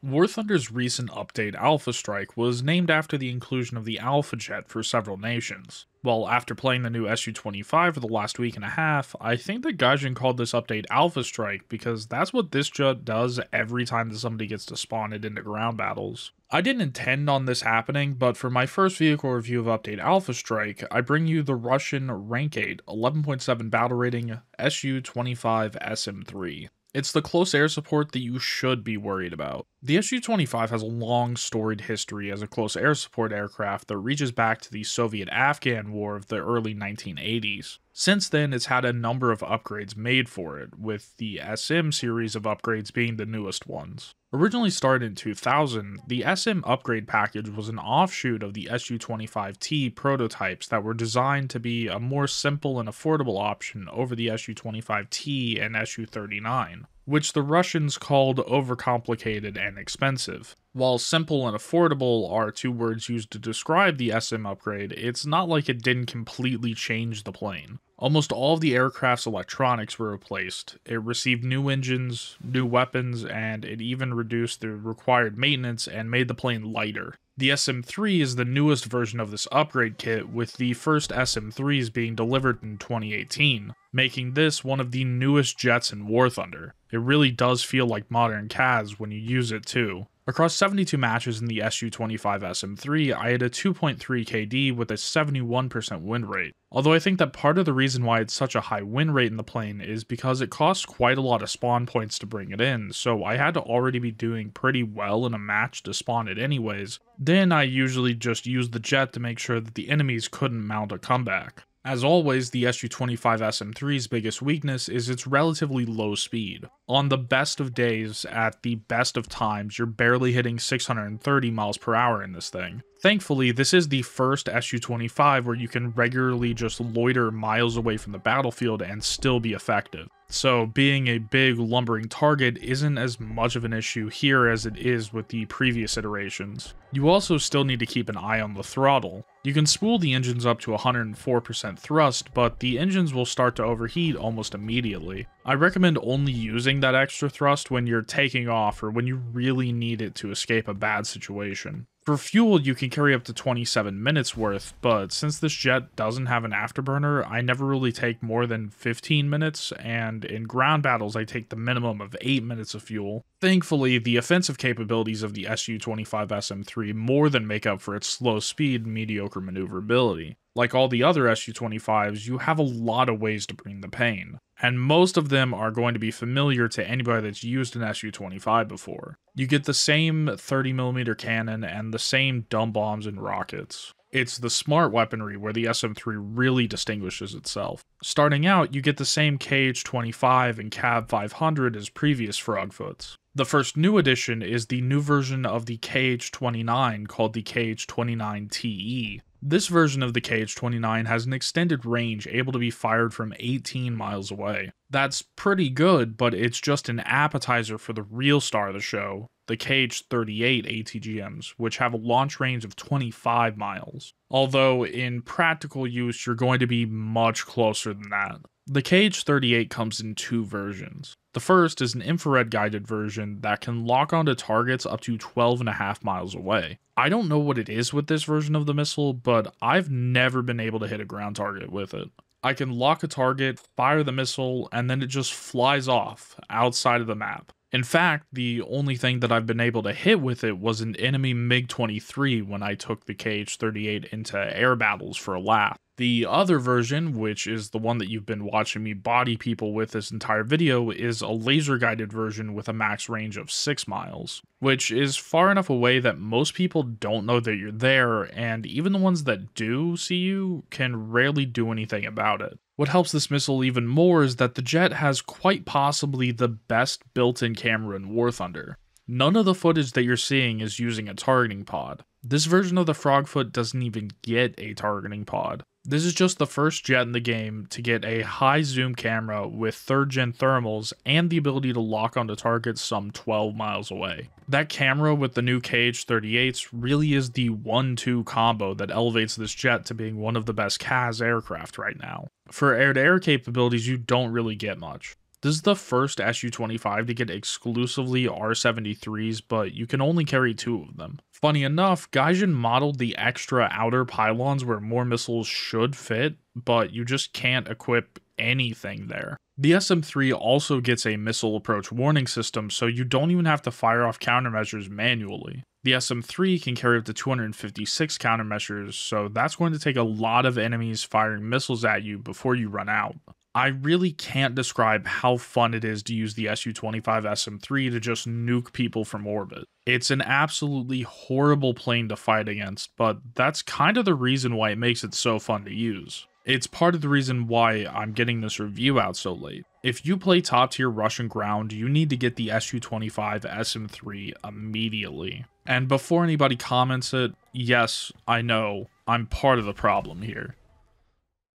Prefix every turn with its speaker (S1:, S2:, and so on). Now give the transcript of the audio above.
S1: War Thunder's recent update Alpha Strike was named after the inclusion of the Alpha Jet for several nations. Well, after playing the new Su-25 for the last week and a half, I think that Gaijin called this update Alpha Strike because that's what this jet does every time that somebody gets to spawn it into ground battles. I didn't intend on this happening, but for my first vehicle review of update Alpha Strike, I bring you the Russian Rank 8 11.7 battle rating Su-25SM3. It's the close air support that you should be worried about. The Su-25 has a long storied history as a close air support aircraft that reaches back to the Soviet-Afghan War of the early 1980s. Since then, it's had a number of upgrades made for it, with the SM series of upgrades being the newest ones. Originally started in 2000, the SM upgrade package was an offshoot of the Su-25T prototypes that were designed to be a more simple and affordable option over the Su-25T and Su-39, which the Russians called overcomplicated and expensive. While simple and affordable are two words used to describe the SM upgrade, it's not like it didn't completely change the plane. Almost all of the aircraft's electronics were replaced. It received new engines, new weapons, and it even reduced the required maintenance and made the plane lighter. The SM-3 is the newest version of this upgrade kit, with the first SM-3s being delivered in 2018, making this one of the newest jets in War Thunder. It really does feel like modern CAS when you use it too. Across 72 matches in the Su-25SM3, I had a 2.3 KD with a 71% win rate. Although I think that part of the reason why it's such a high win rate in the plane is because it costs quite a lot of spawn points to bring it in, so I had to already be doing pretty well in a match to spawn it anyways. Then I usually just used the jet to make sure that the enemies couldn't mount a comeback. As always, the Su-25SM3's biggest weakness is its relatively low speed. On the best of days, at the best of times, you're barely hitting 630 miles per hour in this thing. Thankfully, this is the first Su-25 where you can regularly just loiter miles away from the battlefield and still be effective. So being a big lumbering target isn't as much of an issue here as it is with the previous iterations. You also still need to keep an eye on the throttle. You can spool the engines up to 104% thrust, but the engines will start to overheat almost immediately. I recommend only using that extra thrust when you're taking off or when you really need it to escape a bad situation. For fuel, you can carry up to 27 minutes worth, but since this jet doesn't have an afterburner, I never really take more than 15 minutes, and in ground battles I take the minimum of 8 minutes of fuel. Thankfully, the offensive capabilities of the Su-25SM3 more than make up for its slow speed and mediocre maneuverability. Like all the other Su-25s, you have a lot of ways to bring the pain, and most of them are going to be familiar to anybody that's used an Su-25 before. You get the same 30mm cannon and the some dumb bombs and rockets. It's the smart weaponry where the SM-3 really distinguishes itself. Starting out, you get the same KH-25 and CAV 500 as previous Frogfoots. The first new addition is the new version of the KH-29 called the KH-29TE. This version of the KH-29 has an extended range able to be fired from 18 miles away. That's pretty good, but it's just an appetizer for the real star of the show, the KH-38 ATGMs, which have a launch range of 25 miles. Although in practical use, you're going to be much closer than that. The KH-38 comes in two versions. The first is an infrared guided version that can lock onto targets up to 12.5 miles away. I don't know what it is with this version of the missile, but I've never been able to hit a ground target with it. I can lock a target, fire the missile, and then it just flies off outside of the map. In fact, the only thing that I've been able to hit with it was an enemy MiG-23 when I took the KH-38 into air battles for a laugh. The other version, which is the one that you've been watching me body people with this entire video, is a laser-guided version with a max range of 6 miles, which is far enough away that most people don't know that you're there, and even the ones that do see you can rarely do anything about it. What helps this missile even more is that the jet has quite possibly the best built-in camera in War Thunder. None of the footage that you're seeing is using a targeting pod. This version of the Frogfoot doesn't even get a targeting pod. This is just the first jet in the game to get a high zoom camera with 3rd gen thermals and the ability to lock onto targets some 12 miles away. That camera with the new KH-38s really is the 1-2 combo that elevates this jet to being one of the best CAS aircraft right now. For air-to-air capabilities, you don't really get much. This is the first Su-25 to get exclusively R-73s, but you can only carry 2 of them. Funny enough, Gaijin modeled the extra outer pylons where more missiles should fit, but you just can't equip anything there. The SM-3 also gets a missile approach warning system, so you don't even have to fire off countermeasures manually. The SM-3 can carry up to 256 countermeasures, so that's going to take a lot of enemies firing missiles at you before you run out. I really can't describe how fun it is to use the Su-25SM3 to just nuke people from orbit. It's an absolutely horrible plane to fight against, but that's kind of the reason why it makes it so fun to use. It's part of the reason why I'm getting this review out so late. If you play top tier Russian ground, you need to get the Su-25SM3 immediately. And before anybody comments it, yes, I know, I'm part of the problem here.